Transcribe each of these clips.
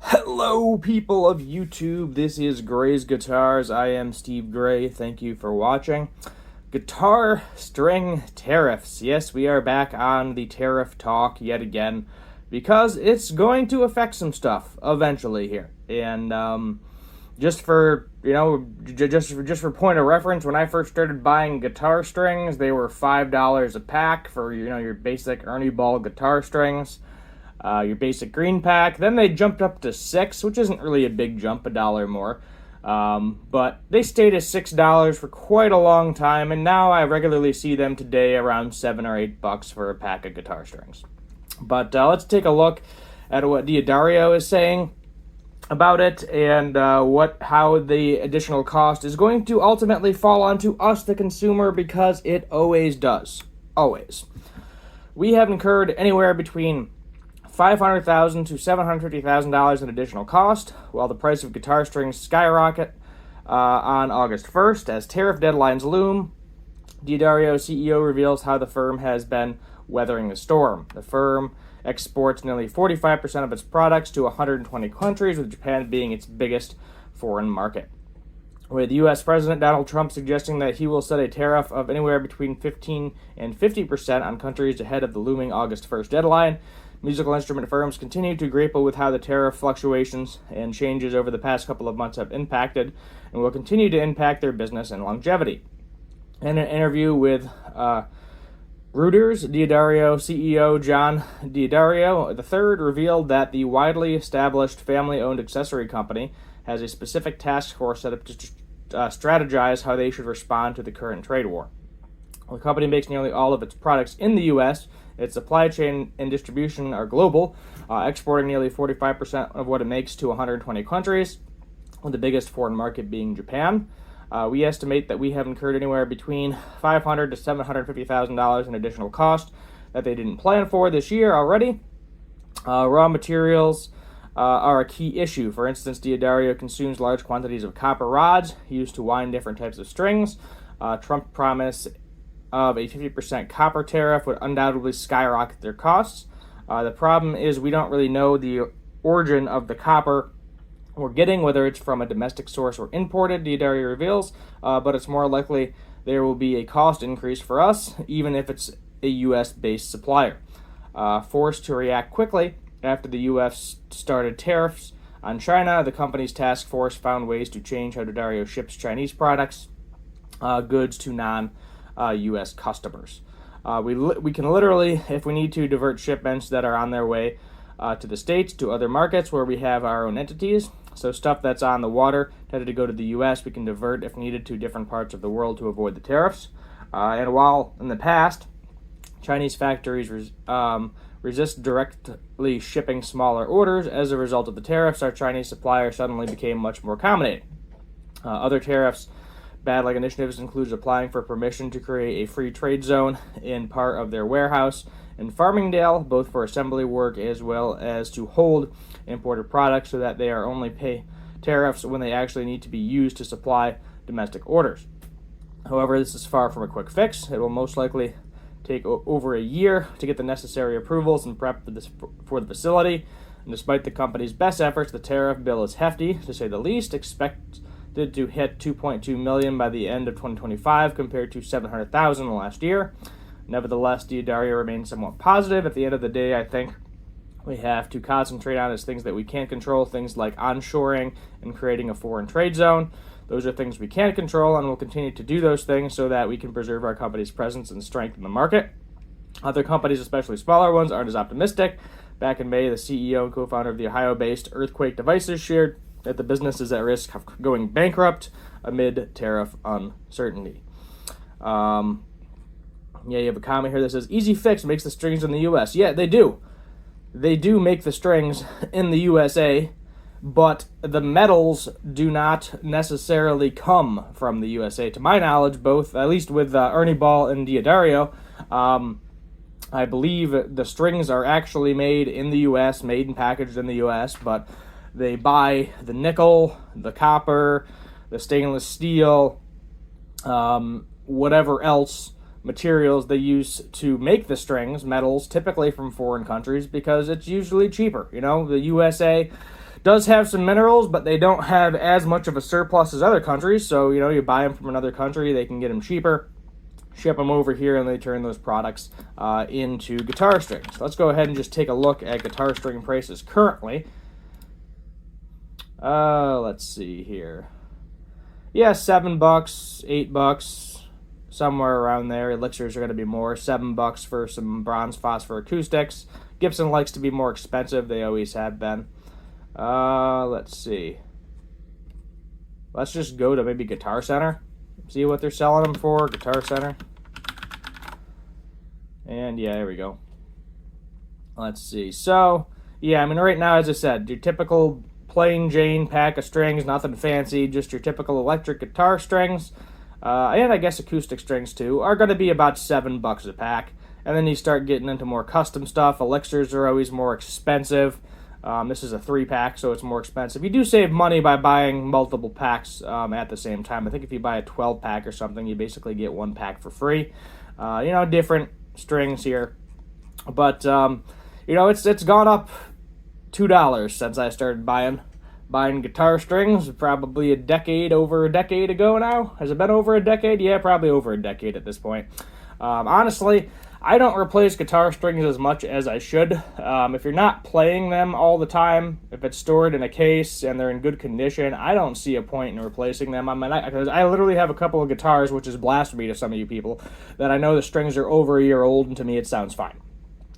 Hello, people of YouTube. This is Gray's Guitars. I am Steve Gray. Thank you for watching. Guitar string tariffs. Yes, we are back on the tariff talk yet again because it's going to affect some stuff eventually here. And just for just for point of reference, when I first started buying guitar strings, they were $5 a pack for your basic Ernie Ball guitar strings. Your basic green pack. Then they jumped up to $6, which isn't really a big jump, $1 more. But they stayed at $6 for quite a long time, and now I regularly see them today around $7 or $8 for a pack of guitar strings. But let's take a look at what D'Addario is saying about it and how the additional cost is going to ultimately fall onto us, the consumer, because it always does. Always. We have incurred anywhere between $500,000 to $750,000 in additional cost, while the price of guitar strings skyrocket on August 1st as tariff deadlines loom. D'Addario CEO reveals how the firm has been weathering the storm. The firm exports nearly 45% of its products to 120 countries, with Japan being its biggest foreign market. With U.S. President Donald Trump suggesting that he will set a tariff of anywhere between 15 and 50% on countries ahead of the looming August 1st deadline, musical instrument firms continue to grapple with how the tariff fluctuations and changes over the past couple of months have impacted and will continue to impact their business and longevity. In an interview with Reuters, D'Addario CEO John D'Addario III revealed that the widely established family-owned accessory company has a specific task force set up to strategize how they should respond to the current trade war. The company makes nearly all of its products in the U.S., its supply chain and distribution are global, exporting nearly 45% of what it makes to 120 countries, with the biggest foreign market being Japan. We estimate that we have incurred anywhere between $500,000 to $750,000 in additional cost that they didn't plan for this year already. Raw materials are a key issue. For instance, D'Addario consumes large quantities of copper rods used to wind different types of strings. Trump promised of a 50% copper tariff would undoubtedly skyrocket their costs. The problem is we don't really know the origin of the copper we're getting, whether it's from a domestic source or imported, D'Addario reveals, but it's more likely there will be a cost increase for us, even if it's a U.S.-based supplier. Forced to react quickly after the U.S. started tariffs on China, the company's task force found ways to change how D'Addario ships Chinese products, goods to non-U.S. customers. We can literally, if we need to, divert shipments that are on their way to the States, to other markets where we have our own entities. So stuff that's on the water tended to go to the U.S., we can divert if needed to different parts of the world to avoid the tariffs. And while in the past, Chinese factories resist directly shipping smaller orders, as a result of the tariffs, our Chinese suppliers suddenly became much more accommodating. Other tariffs bad-like initiatives includes applying for permission to create a free trade zone in part of their warehouse in Farmingdale, both for assembly work as well as to hold imported products so that they are only pay tariffs when they actually need to be used to supply domestic orders. However, this is far from a quick fix. It will most likely take over a year to get the necessary approvals and prep for the facility. And despite the company's best efforts, the tariff bill is hefty, to say the least. Expected to hit $2.2 million by the end of 2025 compared to $700,000 last year. Nevertheless, D'Addario remains somewhat positive. At the end of the day, I think we have to concentrate on is things that we can't control, things like onshoring and creating a foreign trade zone. Those are things we can't control, and we'll continue to do those things so that we can preserve our company's presence and strength in the market. Other companies, especially smaller ones, aren't as optimistic. Back in May, the CEO and co-founder of the Ohio-based Earthquake Devices shared that the business is at risk of going bankrupt amid tariff uncertainty. You have a comment here that says, Easy Fix makes the strings in the U.S. Yeah, they do. They do make the strings in the USA, but the metals do not necessarily come from the USA. To my knowledge, both, at least with Ernie Ball and D'Addario, I believe the strings are actually made in the U.S., made and packaged in the U.S., but they buy the nickel, the copper, the stainless steel, whatever else materials they use to make the strings, metals, typically from foreign countries, because it's usually cheaper. The USA Does have some minerals, but they don't have as much of a surplus as other countries. So, you buy them from another country, they can get them cheaper, ship them over here, and they turn those products into guitar strings. Let's go ahead and just take a look at guitar string prices currently. Let's see here. Yeah, $7, $8, somewhere around there. Elixirs are going to be more. $7 for some bronze phosphor acoustics. Gibson likes to be more expensive. They always have been. Let's see. Let's just go to maybe Guitar Center. See what they're selling them for. Guitar Center. And yeah, there we go. Let's see. So, yeah, I mean, right now, as I said, your typical plain Jane pack of strings, nothing fancy, just your typical electric guitar strings, and I guess acoustic strings too, are going to be about $7 a pack. And then you start getting into more custom stuff. Elixirs are always more expensive. This is a 3-pack, so it's more expensive. You do save money by buying multiple packs at the same time. I think if you buy a 12-pack or something, you basically get 1 pack for free. Different strings here. But, it's gone up $2 since I started buying guitar strings, probably over a decade ago now. Has it been over a decade? Yeah, probably over a decade at this point. Honestly, I don't replace guitar strings as much as I should. If you're not playing them all the time, if it's stored in a case and they're in good condition, I don't see a point in replacing them. Because I literally have a couple of guitars, which is blasphemy to some of you people, that I know the strings are over a year old, and to me it sounds fine.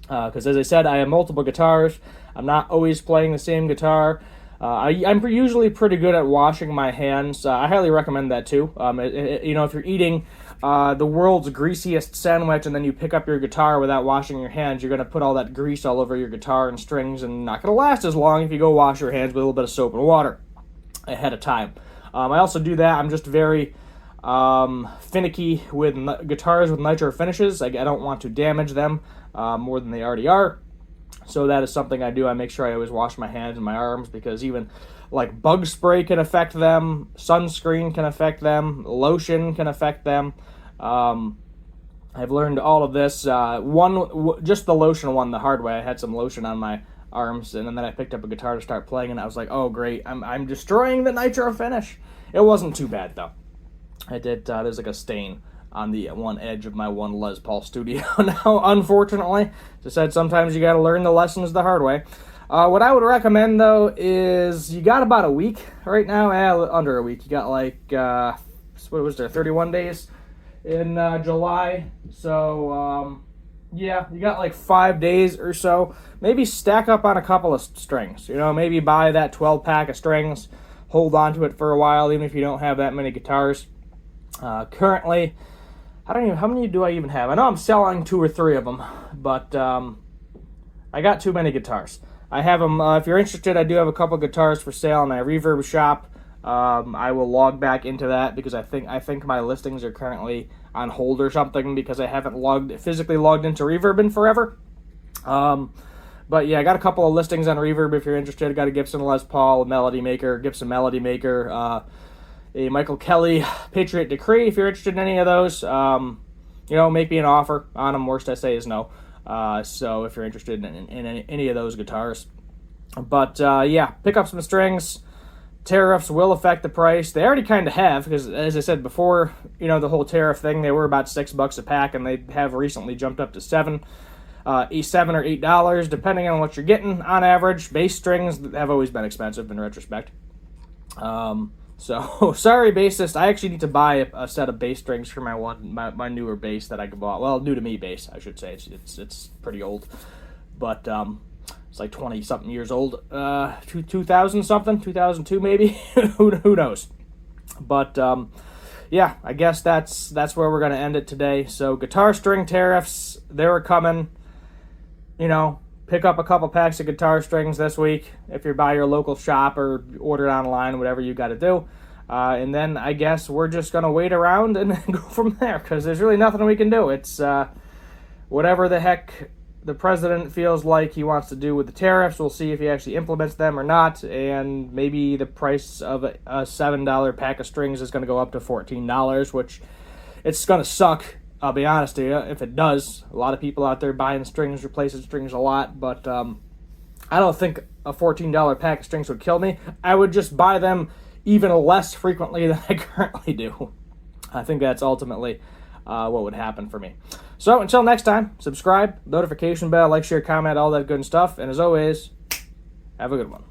Because as I said, I have multiple guitars. I'm not always playing the same guitar. I'm usually pretty good at washing my hands. I highly recommend that too. If you're eating the world's greasiest sandwich and then you pick up your guitar without washing your hands, you're going to put all that grease all over your guitar and strings, and not going to last as long if you go wash your hands with a little bit of soap and water ahead of time. I also do that. I'm just very finicky with guitars with nitro finishes. I don't want to damage them more than they already are. So that is something I do. I make sure I always wash my hands and my arms, because even like bug spray can affect them, sunscreen can affect them, lotion can affect them. I've learned all of this. Just the lotion one the hard way. I had some lotion on my arms, and then I picked up a guitar to start playing, and I was like, oh great, I'm destroying the nitro finish. It wasn't too bad though. I did. There's like a stain on the one edge of my one Les Paul Studio now, unfortunately. As I said, sometimes you got to learn the lessons the hard way. What I would recommend, though, is you got about a week right now. Under a week. You got 31 days in July. So, you got like 5 days or so. Maybe stack up on a couple of strings. Maybe buy that 12-pack of strings. Hold on to it for a while, even if you don't have that many guitars. Currently, how many do I even have? I know I'm selling 2 or 3 of them, but I got too many guitars. I have them. If you're interested, I do have a couple guitars for sale in my Reverb shop. I will log back into that because I think my listings are currently on hold or something, because I haven't physically logged into Reverb in forever. But yeah, I got a couple of listings on Reverb if you're interested. I got a Gibson Les Paul, a Melody Maker, Gibson Melody Maker, a Michael Kelly Patriot Decree, if you're interested in any of those. Make me an offer on them. Worst I say is no. So if you're interested in any of those guitars. But pick up some strings. Tariffs will affect the price. They already kind of have, because as I said before, the whole tariff thing, they were about $6 a pack, and they have recently jumped up to $7 or $8, depending on what you're getting on average. Bass strings have always been expensive in retrospect. So, sorry, bassist. I actually need to buy a set of bass strings for my newer bass that I bought. Well, new to me bass, I should say. It's pretty old, but it's like 20-something years old. 2000-something, 2002 maybe. Who knows? But I guess that's where we're gonna end it today. So, guitar string tariffs, they're coming. Pick up a couple packs of guitar strings this week if you're by your local shop, or order it online, whatever you got to do. And then I guess we're just going to wait around and go from there, because there's really nothing we can do. It's whatever the heck the president feels like he wants to do with the tariffs. We'll see if he actually implements them or not. And maybe the price of a $7 pack of strings is going to go up to $14, which it's going to suck. I'll be honest with you, if it does. A lot of people out there buying strings, replacing strings a lot, but I don't think a $14 pack of strings would kill me, I would just buy them even less frequently than I currently do. I think that's ultimately what would happen for me. So until next time, subscribe, notification bell, like, share, comment, all that good stuff. And as always, have a good one.